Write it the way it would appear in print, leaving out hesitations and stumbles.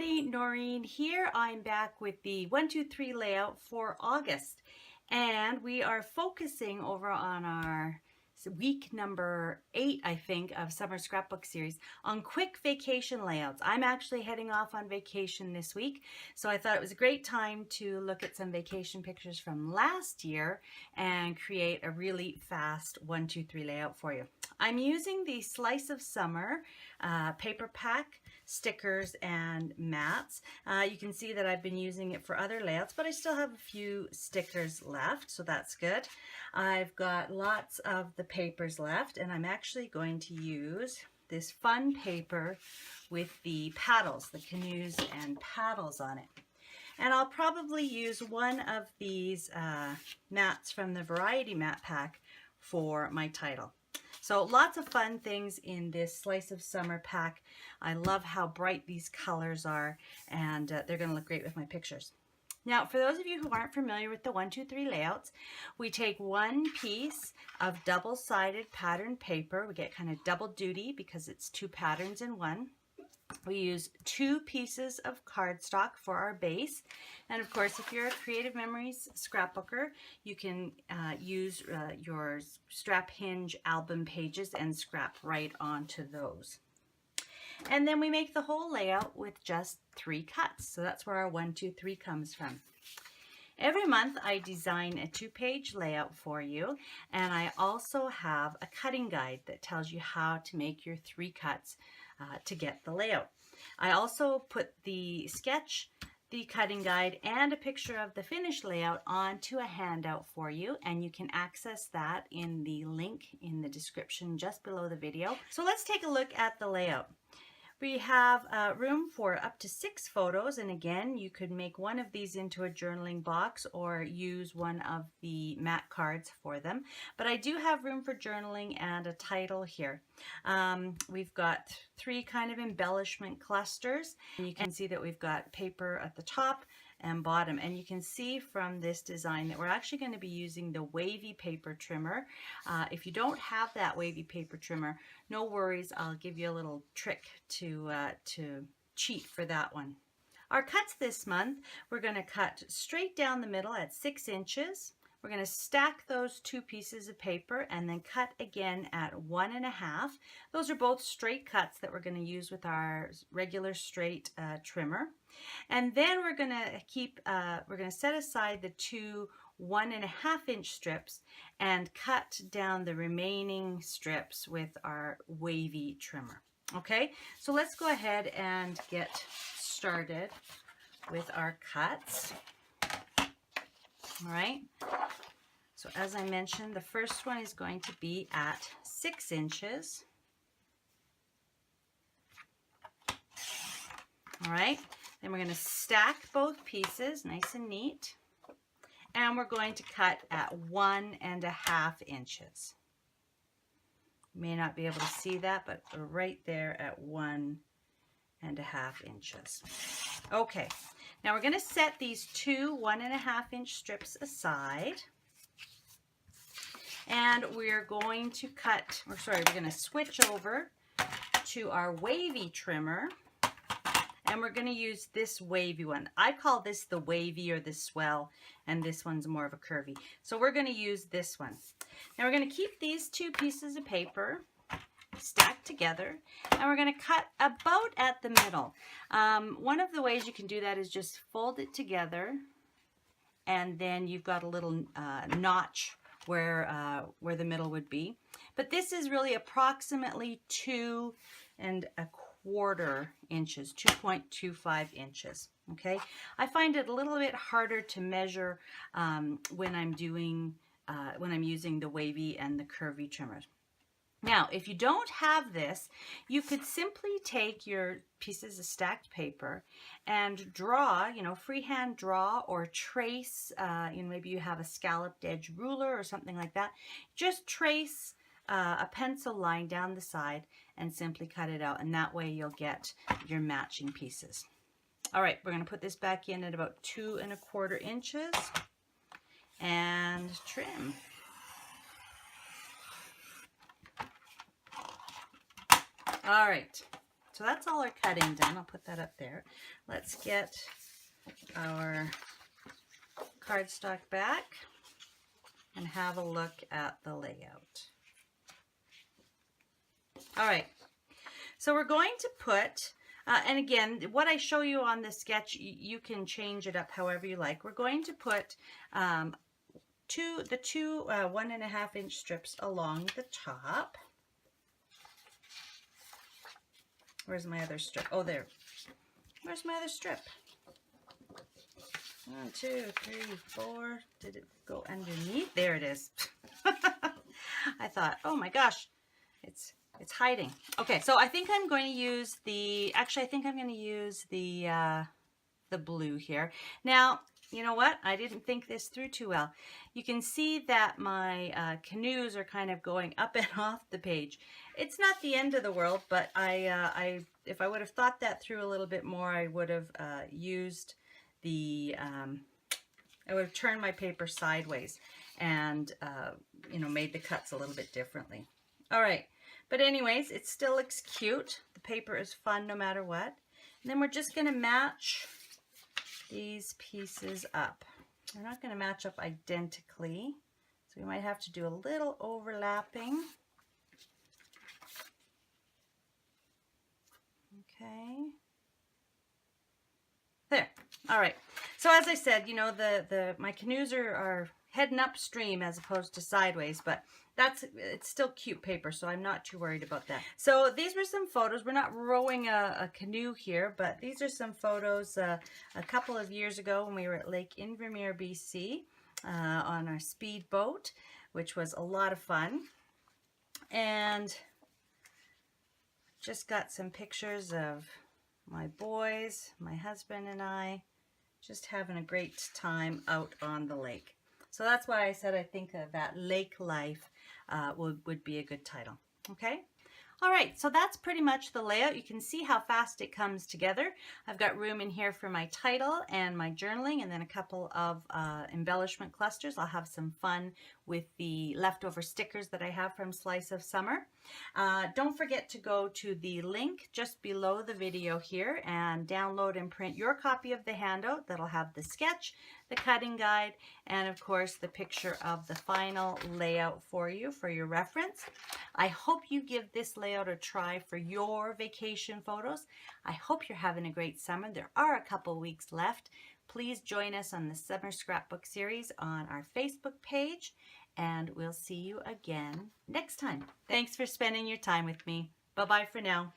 everybody, Noreen here. I'm back with the 1, 2, 3 layout for August, and we are focusing over on our week number 8, I think, of Summer Scrapbook Series on quick vacation layouts. I'm actually heading off on vacation this week, so I thought it was a great time to look at some vacation pictures from last year and create a really fast 1, 2, 3 layout for you. I'm using the Slice of Summer paper pack, stickers, and mats. You can see that I've been using it for other layouts, but I still have a few stickers left, so that's good. I've got lots of the papers left, and I'm actually going to use this fun paper with the paddles, the canoes and paddles on it. And I'll probably use one of these mats from the Variety Mat Pack for my title. So lots of fun things in this Slice of Summer pack. I love how bright these colors are, and they're going to look great with my pictures. Now, for those of you who aren't familiar with the 1, 2, 3 layouts, we take one piece of double-sided patterned paper. We get kind of double duty because it's 2 patterns in one. We use 2 pieces of cardstock for our base, and of course, if you're a Creative Memories scrapbooker, you can use your strap hinge album pages and scrap right onto those. And then we make the whole layout with just 3 cuts, so that's where our 1, 2, 3 comes from. Every month I design a 2-page layout for you, and I also have a cutting guide that tells you how to make your 3 cuts to get the layout. I also put the sketch, the cutting guide, and a picture of the finished layout onto a handout for you, and you can access that in the link in the description just below the video. So let's take a look at the layout. We have room for up to 6 photos, and again, you could make one of these into a journaling box or use one of the mat cards for them. But I do have room for journaling and a title here. We've got 3 kind of embellishment clusters. And you can see that we've got paper at the top and bottom, and you can see from this design that we're actually going to be using the wavy paper trimmer. If you don't have that wavy paper trimmer, no worries, I'll give you a little trick to cheat for that one. Our cuts this month, we're going to cut straight down the middle at 6 inches. We're going to stack those 2 pieces of paper and then cut again at 1.5. Those are both straight cuts that we're going to use with our regular straight trimmer. And then we're going to set aside the 2 1.5-inch strips and cut down the remaining strips with our wavy trimmer. Okay, so let's go ahead and get started with our cuts. All right, so as I mentioned, the first one is going to be at 6 inches. All right, then we're going to stack both pieces nice and neat, and we're going to cut at 1.5 inches. You may not be able to see that, but we're right there at 1.5 inches. Okay. Now we're going to set these 2 1.5-inch strips aside, and we're going to we're going to switch over to our wavy trimmer, and we're going to use this wavy one. I call this the wavy or the swell, and this one's more of a curvy. So we're going to use this one. Now we're going to keep these 2 pieces of paper stacked together, and we're going to cut about at the middle. One of the ways you can do that is just fold it together, and then you've got a little notch where the middle would be. But this is really approximately 2 1/4 inches, 2.25 inches. Okay, I find it a little bit harder to measure when I'm using the wavy and the curvy trimmers. Now, if you don't have this, you could simply take your pieces of stacked paper and draw, freehand draw or trace, maybe you have a scalloped edge ruler or something like that. Just trace a pencil line down the side and simply cut it out, and that way you'll get your matching pieces. All right, we're going to put this back in at about 2 1/4 inches and trim. All right, So that's all our cutting done. I'll put that up there. Let's get our cardstock back and have a look at the layout. All right, so we're going to put, and again, what I show you on this sketch, you can change it up however you like. We're going to put the two 1.5 inch strips along the top. Where's my other strip? Oh, there. Where's my other strip? 1, 2, 3, 4. Did it go underneath? There it is. I thought, oh my gosh, it's hiding. Okay, so I think I'm going to use the, actually I think I'm going to use the blue here. Now, you know what? I didn't think this through too well. You can see that my canoes are kind of going up and off the page. It's not the end of the world, but if I would have thought that through a little bit more, I would have used the, I would have turned my paper sideways and, you know, made the cuts a little bit differently. All right, but anyways, it still looks cute. The paper is fun no matter what. And then we're just going to match these pieces up. They're not going to match up identically, so we might have to do a little overlapping. Okay. There. All right. So as I said, you know, my canoes are heading upstream as opposed to sideways, but it's still cute paper, so I'm not too worried about that. So these were some photos. We're not rowing a canoe here, but these are some photos a couple of years ago when we were at Lake Invermere, BC, on our speedboat, which was a lot of fun. And just got some pictures of my boys, my husband and I, just having a great time out on the lake. So that's why I said I think that Lake Life would be a good title. Okay. All right, so that's pretty much the layout. You can see how fast it comes together. I've got room in here for my title and my journaling, and then a couple of embellishment clusters. I'll have some fun with the leftover stickers that I have from Slice of Summer. Don't forget to go to the link just below the video here and download and print your copy of the handout that'll have the sketch, the cutting guide, and of course the picture of the final layout for you for your reference. I hope you give this layout a try for your vacation photos. I hope you're having a great summer. There are a couple weeks left. Please join us on the Summer Scrapbook Series on our Facebook page, and we'll see you again next time. Thanks for spending your time with me. Bye-bye for now.